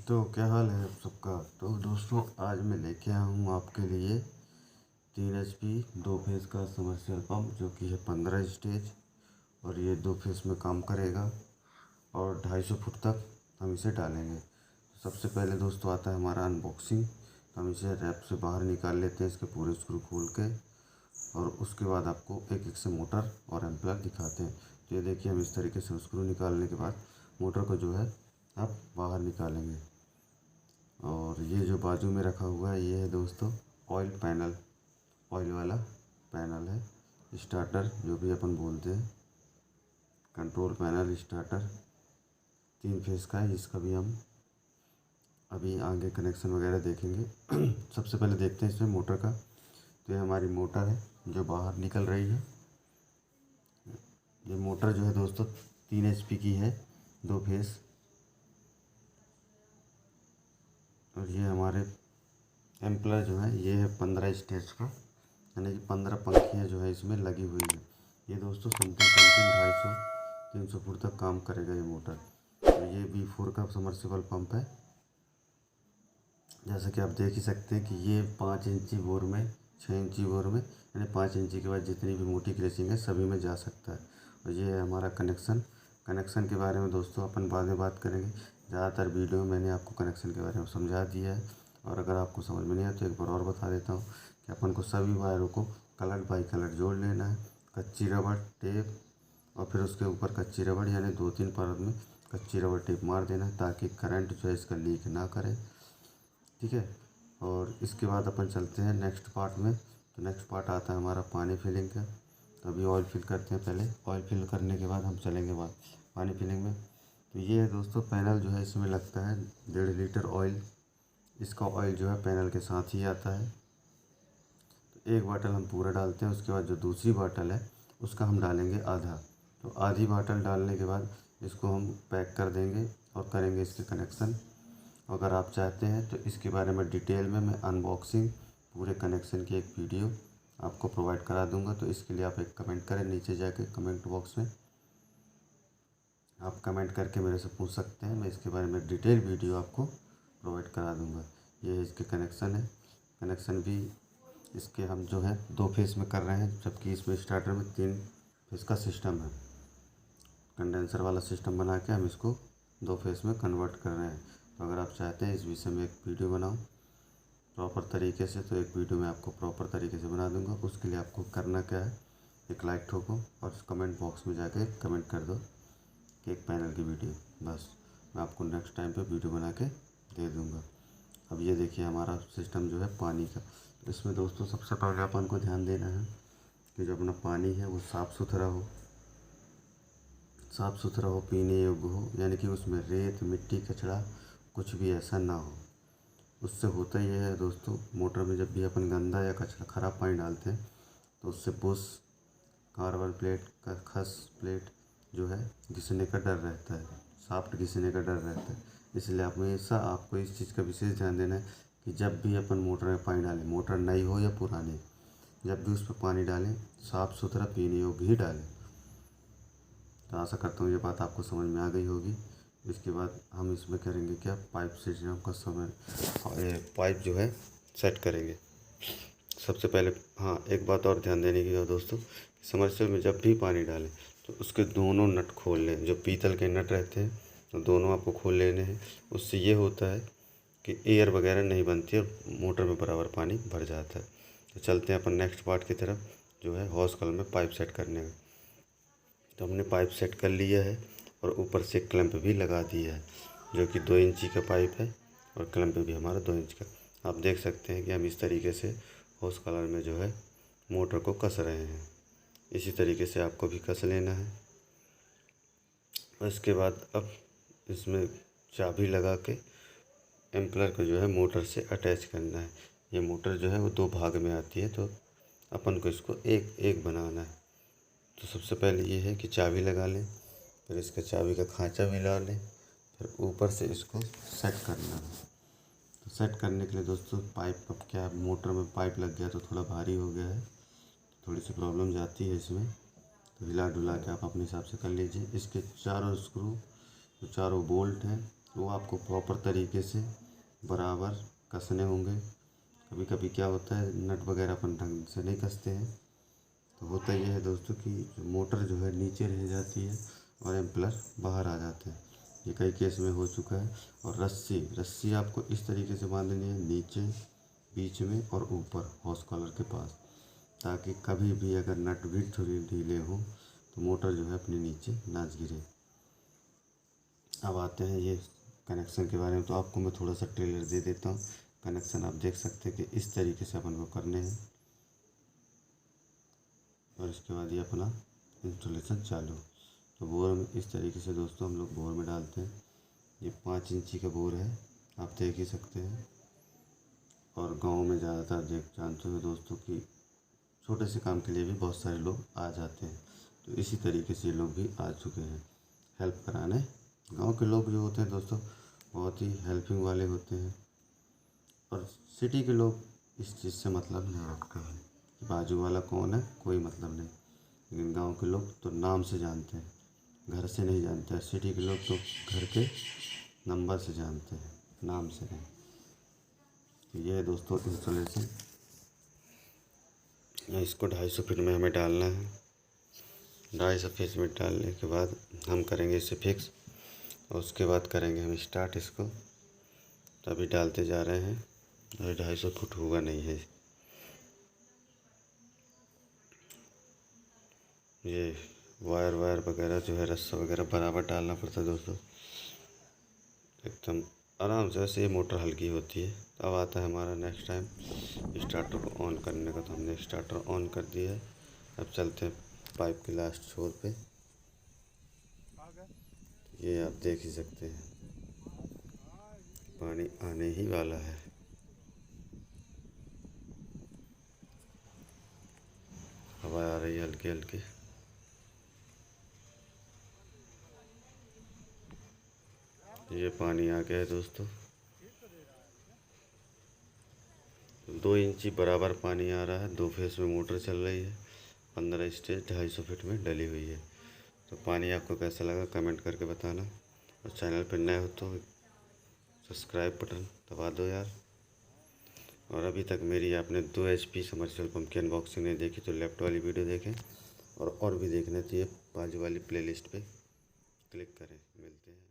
तो क्या हाल है आप सबका। तो दोस्तों आज मैं लेके आया हूँ आपके लिए 3 HP 2 फेस का समरसेबल पंप, जो कि है 15 स्टेज और ये 2 फेस में काम करेगा और 250 फुट तक हम इसे डालेंगे। सबसे पहले दोस्तों आता है हमारा अनबॉक्सिंग। हम इसे रैप से बाहर निकाल लेते हैं, इसके पूरे स्क्रू खोल के, और उसके बाद आपको एक एक से मोटर और एम्पलर दिखाते हैं। तो ये देखिए, हम इस तरीके से स्क्रू निकालने के बाद मोटर को जो है आप बाहर निकालेंगे। और ये जो बाजू में रखा हुआ है ये है दोस्तों ऑयल पैनल, ऑयल वाला पैनल है, स्टार्टर जो भी अपन बोलते हैं, कंट्रोल पैनल स्टार्टर 3 फेस का है। इसका भी हम अभी आगे कनेक्शन वगैरह देखेंगे। सबसे पहले देखते हैं इसमें मोटर का। तो ये हमारी मोटर है जो बाहर निकल रही है। ये मोटर जो है दोस्तों 3 HP की है, 2 फेस। और ये हमारे एम्पलर जो है ये है 15 स्टेज का, यानी कि 15 पंखियाँ जो है इसमें लगी हुई है। ये दोस्तों समथिंग 250-300 फुट तक काम करेगा ये मोटर। तो ये B4 का समरसेबल पंप है। जैसा कि आप देख ही सकते हैं कि ये 5 इंची बोर में, 6 इंची बोर में, यानी 5 इंची के बाद जितनी भी मोटी ग्रेसिंग है सभी में जा सकता है। और ये है हमारा कनेक्शन के बारे में दोस्तों अपन बाद में बात करेंगे। ज़्यादातर वीडियो में मैंने आपको कनेक्शन के बारे में समझा दिया है, और अगर आपको समझ में नहीं आया तो एक बार और बता देता हूँ कि अपन को सभी वायरों को कलर बाई कलर जोड़ लेना है। कच्ची रबड़ टेप, और फिर उसके ऊपर कच्ची रबड़, यानी 2-3 परत में कच्ची रबड़ टेप मार देना है, ताकि करंट जो है इसका लीक ना करे। ठीक है। और इसके बाद अपन चलते हैं नेक्स्ट पार्ट में। तो नेक्स्ट पार्ट आता है हमारा पानी फिलिंग का। तो अभी ऑयल फिल करते हैं पहले। ऑयल फिल करने के बाद हम चलेंगे बाद पानी फिलिंग में। तो ये है दोस्तों पैनल जो है, इसमें लगता है 1.5 लीटर ऑयल। इसका ऑयल जो है पैनल के साथ ही आता है। तो एक बाटल हम पूरा डालते हैं, उसके बाद जो दूसरी बाटल है उसका हम डालेंगे आधा। तो आधी बाटल डालने के बाद इसको हम पैक कर देंगे और करेंगे इसके कनेक्शन। अगर आप चाहते हैं तो इसके बारे में डिटेल में मैं अनबॉक्सिंग पूरे कनेक्शन की एक वीडियो आपको प्रोवाइड करा दूंगा। तो इसके लिए आप एक कमेंट करें नीचे जाके कमेंट बॉक्स में, आप कमेंट करके मेरे से पूछ सकते हैं। मैं इसके बारे में डिटेल वीडियो आपको प्रोवाइड करा दूंगा। ये इसके कनेक्शन है। कनेक्शन भी इसके हम जो है 2 फेस में कर रहे हैं, जबकि इसमें स्टार्टर में 3 फेस का सिस्टम है। कंडेंसर वाला सिस्टम बना के हम इसको 2 फेस में कन्वर्ट कर रहे हैं। तो अगर आप चाहते हैं इस विषय में एक वीडियो बनाऊं प्रॉपर तरीके से, तो एक वीडियो मैं आपको प्रॉपर तरीके से बना दूंगा। उसके लिए आपको करना क्या है, एक लाइक ठोको और कमेंट बॉक्स में जाके कमेंट कर दो कि एक पैनल की वीडियो। बस मैं आपको नेक्स्ट टाइम पे वीडियो बना के दे दूँगा। अब ये देखिए हमारा सिस्टम जो है पानी का। तो इसमें दोस्तों सबसे पहले अपन को ध्यान देना है कि जो अपना पानी है वो साफ़ सुथरा हो, पीने योग्य हो, यानी कि उसमें रेत मिट्टी कचरा कुछ भी ऐसा ना हो। उससे होता ये है दोस्तों, मोटर में जब भी अपन गंदा या कचरा ख़राब पानी डालते हैं तो उससे बुश, कार्बन प्लेट का खस प्लेट जो है घिसने का डर रहता है, साफ्ट घिसने का डर रहता है। इसलिए आप हमेशा आपको इस चीज़ का विशेष ध्यान देना है कि जब भी अपन मोटर में पानी डालें, मोटर नई हो या पुरानी, जब भी उस पर पानी डालें साफ़ सुथरा पीने योग्य ही डालें। तो आशा करता हूँ ये बात आपको समझ में आ गई होगी। इसके बाद हम इसमें करेंगे क्या, पाइप सिस्टम का समय पाइप जो है सेट करेंगे। सबसे पहले एक बात और ध्यान देने की है दोस्तों, समरसेबल में जब भी पानी डालें तो उसके दोनों नट खोल लें। जो पीतल के नट रहते हैं तो दोनों आपको खोल लेने हैं। उससे ये होता है कि एयर वगैरह नहीं बनती और मोटर में बराबर पानी भर जाता है। तो चलते हैं अपन नेक्स्ट पार्ट की तरफ, जो है हॉस कॉल में पाइप सेट करने का। तो हमने पाइप सेट कर लिया है और ऊपर से क्लैंप भी लगा दिया है, जो कि 2 इंची का पाइप है और क्लैंप भी हमारा 2 इंच का। आप देख सकते हैं कि हम इस तरीके से हॉस कॉलर में जो है मोटर को कस रहे हैं। इसी तरीके से आपको भी कस लेना है। इसके बाद अब इसमें चाबी लगा के एम्पलर को जो है मोटर से अटैच करना है। ये मोटर जो है वो 2 भाग में आती है, तो अपन को इसको एक एक बनाना है। तो सबसे पहले ये है कि चाबी लगा लें, फिर इसका चाबी का खांचा मिला लें, फिर ऊपर से इसको सेट करना है। तो सेट करने के लिए दोस्तों पाइप, अब क्या मोटर में पाइप लग गया तो थोड़ा भारी हो गया है, थोड़ी सी प्रॉब्लम जाती है इसमें। तो हिला डुला के आप अपने हिसाब से कर लीजिए। इसके चारों स्क्रू, जो चारों बोल्ट हैं वो आपको प्रॉपर तरीके से बराबर कसने होंगे। कभी कभी क्या होता है, नट वगैरह अपन ढंग से नहीं कसते हैं, तो होता ये है दोस्तों कि मोटर जो है नीचे रह जाती है और एम्पलर बाहर आ जाते हैं। ये कई केस में हो चुका है। और रस्सी रस्सी आपको इस तरीके से बांधनी है, नीचे, बीच में और ऊपर हॉर्स कॉलर के पास, ताकि कभी भी अगर नट भी थोड़ी ढीले हो तो मोटर जो है अपने नीचे ना गिरे। अब आते हैं ये कनेक्शन के बारे में, तो आपको मैं थोड़ा सा ट्रेलर दे देता हूँ। कनेक्शन आप देख सकते हैं कि इस तरीके से अपन को करने हैं, और इसके बाद ये अपना इंस्टॉलेशन चालू। तो बोर में इस तरीके से दोस्तों हम लोग बोर में डालते हैं। ये 5 इंची का बोर है, आप देख ही सकते हैं। और गांव में ज़्यादातर जानते हो दोस्तों कि छोटे से काम के लिए भी बहुत सारे लोग आ जाते हैं, तो इसी तरीके से ये लोग भी आ चुके हैं हेल्प कराने। गांव के लोग जो होते हैं दोस्तों बहुत ही हेल्पिंग वाले होते हैं, और सिटी के लोग इस चीज़ से मतलब नहीं रखते हैं कि बाजू वाला कौन है, कोई मतलब नहीं। लेकिन गांव के लोग तो नाम से जानते हैं, घर से नहीं जानते हैं। सिटी के लोग तो घर के नंबर से जानते हैं, नाम से नहीं। तो ये है दोस्तों इंस्टॉलेशन। इसको 250 फीट में हमें डालना है। 250 फीट में डालने के बाद हम करेंगे इसे फिक्स, और उसके बाद करेंगे हम स्टार्ट इसको। तो अभी डालते जा रहे हैं, अभी 250 फुट हुआ नहीं है। ये वायर वगैरह जो है, रस्सा वगैरह बराबर डालना पड़ता है दोस्तों, एकदम आराम से। वैसे ये मोटर हल्की होती है। तो अब आता है हमारा नेक्स्ट टाइम स्टार्टर को ऑन करने का। तो हमने स्टार्टर ऑन कर दिया है। अब चलते हैं पाइप के लास्ट छोर पे। ये आप देख ही सकते हैं, पानी आने ही वाला है। हवा आ रही है हल्की हल्की। ये पानी आ गया है दोस्तों, 2 इंची बराबर पानी आ रहा है। 2 फेस में मोटर चल रही है, 15 स्टेज 250 फीट में डली हुई है। तो पानी आपको कैसा लगा कमेंट करके बताना, और चैनल पर नए हो तो सब्सक्राइब बटन दबा दो यार। और अभी तक मेरी आपने 2 HP समरसेबल पंप की अनबॉक्सिंग नहीं देखी तो लेफ्ट वाली वीडियो देखें, और भी देखना चाहिए बाजू वाली प्लेलिस्ट पे क्लिक करें। मिलते हैं।